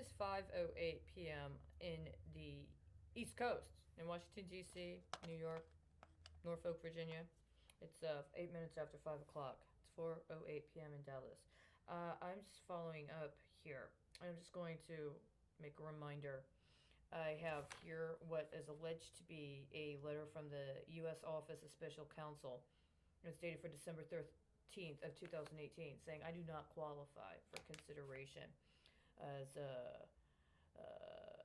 is 5:08 p.m. in the East Coast, in Washington, D.C., New York, Norfolk, Virginia. It's 8 minutes after 5 o'clock. It's 4:08 p.m. in Dallas. I'm just following up here. I'm just going to make a reminder. I have here what is alleged to be a letter from the U.S. Office of Special Counsel. It's dated for December 13th of 2018, saying I do not qualify for consideration as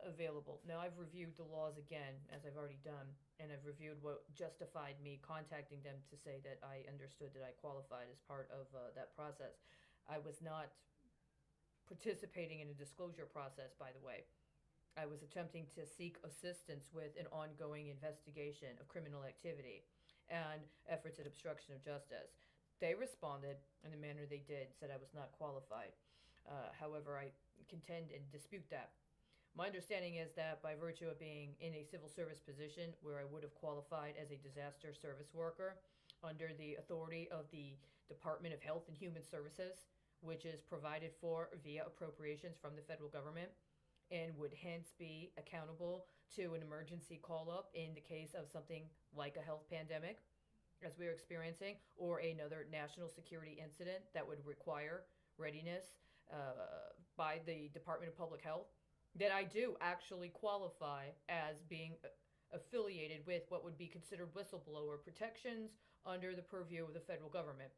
available. Now, I've reviewed the laws again, as I've already done, and I've reviewed what justified me contacting them to say that I understood that I qualified as part of that process. I was not participating in a disclosure process, by the way. I was attempting to seek assistance with an ongoing investigation of criminal activity and efforts at obstruction of justice. They responded in the manner they did, said I was not qualified. However, I contend and dispute that. My understanding is that by virtue of being in a civil service position where I would have qualified as a disaster service worker under the authority of the Department of Health and Human Services, which is provided for via appropriations from the federal government, and would hence be accountable to an emergency call-up in the case of something like a health pandemic, as we are experiencing, or another national security incident that would require readiness by the Department of Public Health, that I do actually qualify as being affiliated with what would be considered whistleblower protections under the purview of the federal government.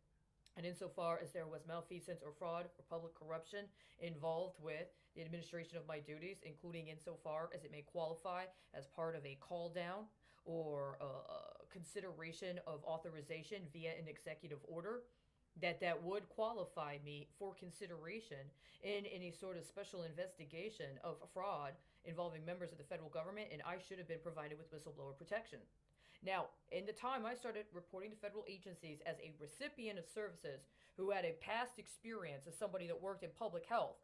And insofar as there was malfeasance or fraud or public corruption involved with the administration of my duties, including insofar as it may qualify as part of a call down or consideration of authorization via an executive order, that would qualify me for consideration in any sort of special investigation of fraud involving members of the federal government, and I should have been provided with whistleblower protection. Now, in the time I started reporting to federal agencies as a recipient of services who had a past experience as somebody that worked in public health,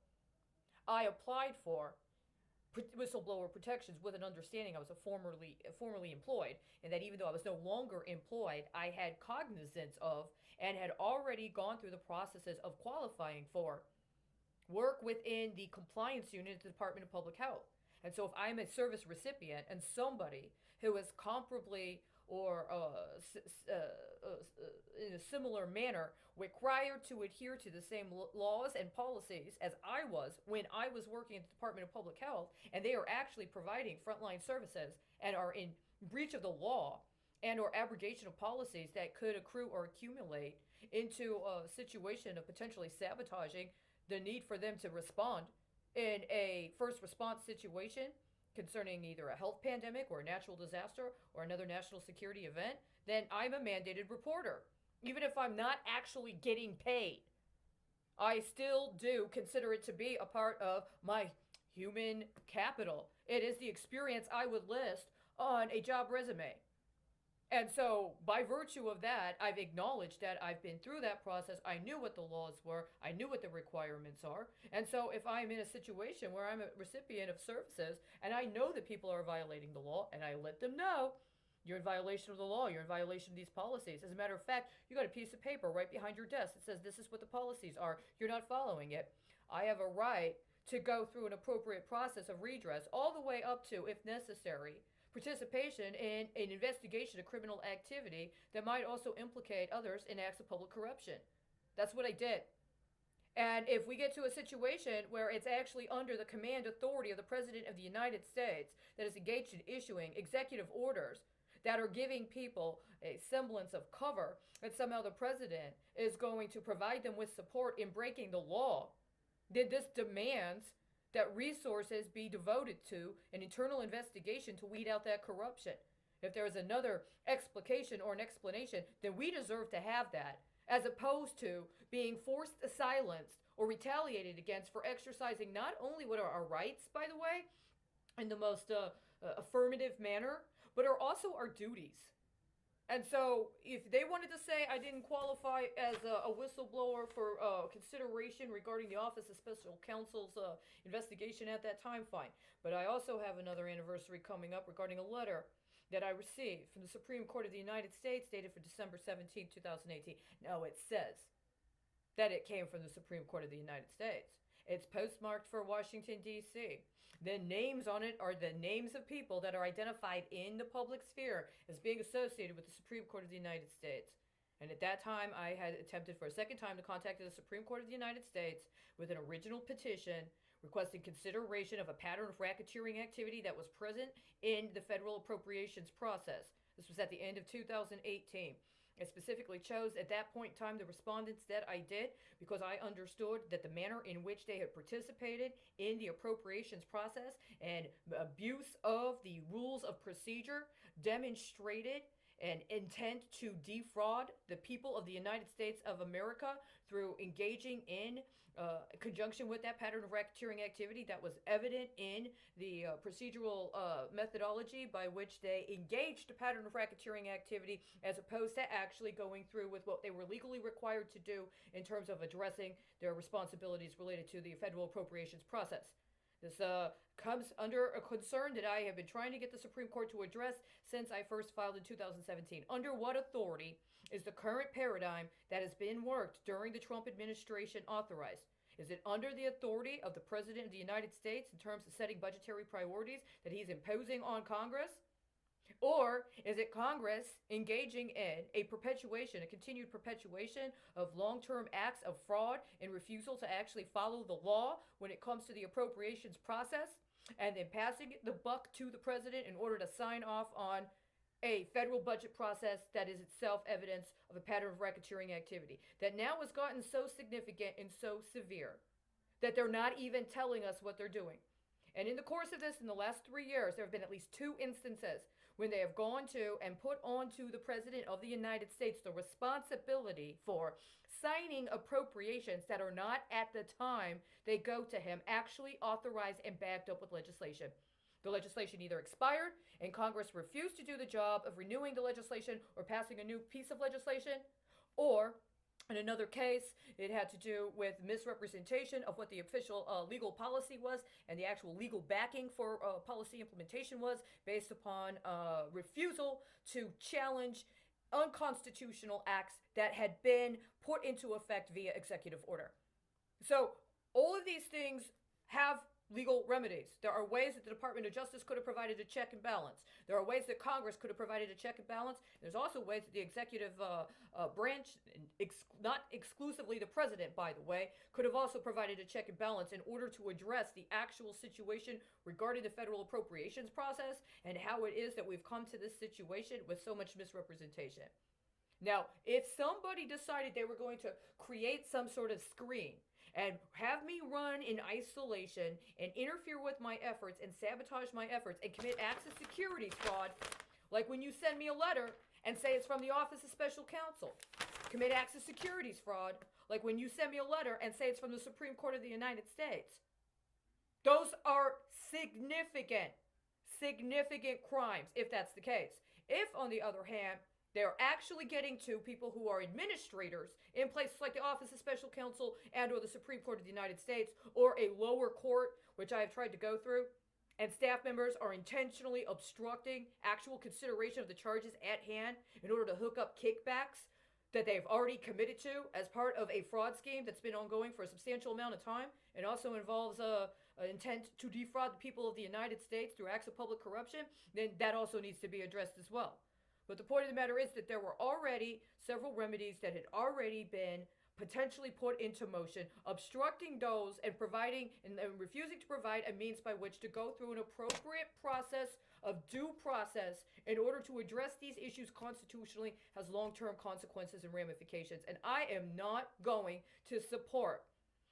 I applied for whistleblower protections with an understanding I was formerly employed, and that even though I was no longer employed, I had cognizance of and had already gone through the processes of qualifying for work within the compliance unit at the Department of Public Health. And so if I'm a service recipient and somebody who is comparably or in a similar manner required to adhere to the same laws and policies as I was when I was working at the Department of Public Health, and they are actually providing frontline services and are in breach of the law and or abrogation of policies that could accrue or accumulate into a situation of potentially sabotaging the need for them to respond in a first response situation concerning either a health pandemic or a natural disaster or another national security event, then I'm a mandated reporter. Even if I'm not actually getting paid, I still do consider it to be a part of my human capital. It is the experience I would list on a job resume. And so, by virtue of that, I've acknowledged that I've been through that process. I knew what the laws were. I knew what the requirements are. And so, if I'm in a situation where I'm a recipient of services and I know that people are violating the law, and I let them know, you're in violation of the law, you're in violation of these policies. As a matter of fact, you got a piece of paper right behind your desk that says this is what the policies are. You're not following it. I have a right to go through an appropriate process of redress all the way up to, if necessary, participation in an investigation of criminal activity that might also implicate others in acts of public corruption. That's what I did. And if we get to a situation where it's actually under the command authority of the President of the United States that is engaged in issuing executive orders that are giving people a semblance of cover, that somehow the President is going to provide them with support in breaking the law, then this demands that resources be devoted to an internal investigation to weed out that corruption. If there is another explication or an explanation, then we deserve to have that, as opposed to being forced silenced or retaliated against for exercising not only what are our rights, by the way, in the most affirmative manner, but are also our duties. And so, if they wanted to say I didn't qualify as a whistleblower for consideration regarding the Office of Special Counsel's investigation at that time, fine. But I also have another anniversary coming up regarding a letter that I received from the Supreme Court of the United States dated for December 17, 2018. Now, it says that it came from the Supreme Court of the United States. It's postmarked for Washington, D.C. The names on it are the names of people that are identified in the public sphere as being associated with the Supreme Court of the United States. And at that time, I had attempted for a second time to contact the Supreme Court of the United States with an original petition requesting consideration of a pattern of racketeering activity that was present in the federal appropriations process. This was at the end of 2018. I specifically chose at that point in time the respondents that I did because I understood that the manner in which they had participated in the appropriations process and abuse of the rules of procedure demonstrated an intent to defraud the people of the United States of America through engaging in conjunction with that pattern of racketeering activity that was evident in the procedural methodology by which they engaged a pattern of racketeering activity as opposed to actually going through with what they were legally required to do in terms of addressing their responsibilities related to the federal appropriations process. This comes under a concern that I have been trying to get the Supreme Court to address since I first filed in 2017. Under what authority is the current paradigm that has been worked during the Trump administration authorized? Is it under the authority of the President of the United States in terms of setting budgetary priorities that he's imposing on Congress? Or is it Congress engaging in a continued perpetuation of long-term acts of fraud and refusal to actually follow the law when it comes to the appropriations process, and then passing the buck to the president in order to sign off on a federal budget process that is itself evidence of a pattern of racketeering activity that now has gotten so significant and so severe that they're not even telling us what they're doing. And in the course of this, in the last 3 years, there have been at least 2 instances when they have gone to and put onto the President of the United States the responsibility for signing appropriations that are not at the time they go to him actually authorized and backed up with legislation. The legislation either expired and Congress refused to do the job of renewing the legislation or passing a new piece of legislation, or in another case, it had to do with misrepresentation of what the official legal policy was and the actual legal backing for policy implementation was based upon refusal to challenge unconstitutional acts that had been put into effect via executive order. So all of these things have legal remedies. There are ways that the Department of Justice could have provided a check and balance. There are ways that Congress could have provided a check and balance. There's also ways that the executive branch, not exclusively the president, by the way, could have also provided a check and balance in order to address the actual situation regarding the federal appropriations process and how it is that we've come to this situation with so much misrepresentation. Now, if somebody decided they were going to create some sort of screen and have me run in isolation and interfere with my efforts and sabotage my efforts and commit acts of securities fraud, like when you send me a letter and say it's from the Office of Special Counsel. Commit acts of securities fraud, like when you send me a letter and say it's from the Supreme Court of the United States. Those are significant crimes, if that's the case. If, on the other hand, they're actually getting to people who are administrators in places like the Office of Special Counsel and or the Supreme Court of the United States or a lower court, which I have tried to go through, and staff members are intentionally obstructing actual consideration of the charges at hand in order to hook up kickbacks that they've already committed to as part of a fraud scheme that's been ongoing for a substantial amount of time and also involves an intent to defraud the people of the United States through acts of public corruption, then that also needs to be addressed as well. But the point of the matter is that there were already several remedies that had already been potentially put into motion, obstructing those and providing and refusing to provide a means by which to go through an appropriate process of due process in order to address these issues constitutionally has long-term consequences and ramifications. And I am not going to support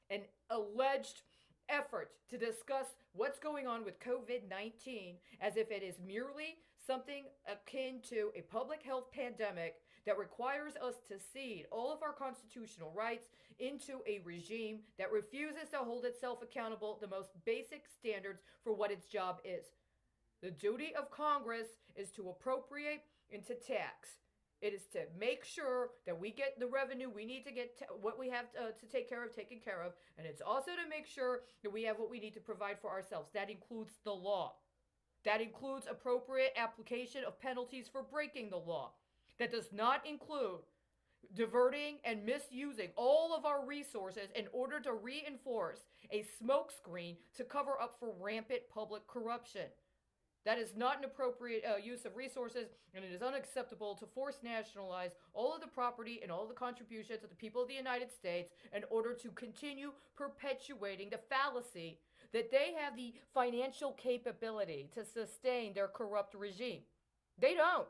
an alleged effort to discuss what's going on with COVID-19 as if it is merely something akin to a public health pandemic that requires us to cede all of our constitutional rights into a regime that refuses to hold itself accountable the most basic standards for what its job is. The duty of Congress is to appropriate and to tax. It is to make sure that we get the revenue we need to get what we have to take care of, taken care of. And it's also to make sure that we have what we need to provide for ourselves. That includes the law. That includes appropriate application of penalties for breaking the law. That does not include diverting and misusing all of our resources in order to reinforce a smokescreen to cover up for rampant public corruption. That is not an appropriate use of resources, and it is unacceptable to force nationalize all of the property and all of the contributions of the people of the United States in order to continue perpetuating the fallacy that they have the financial capability to sustain their corrupt regime. They don't.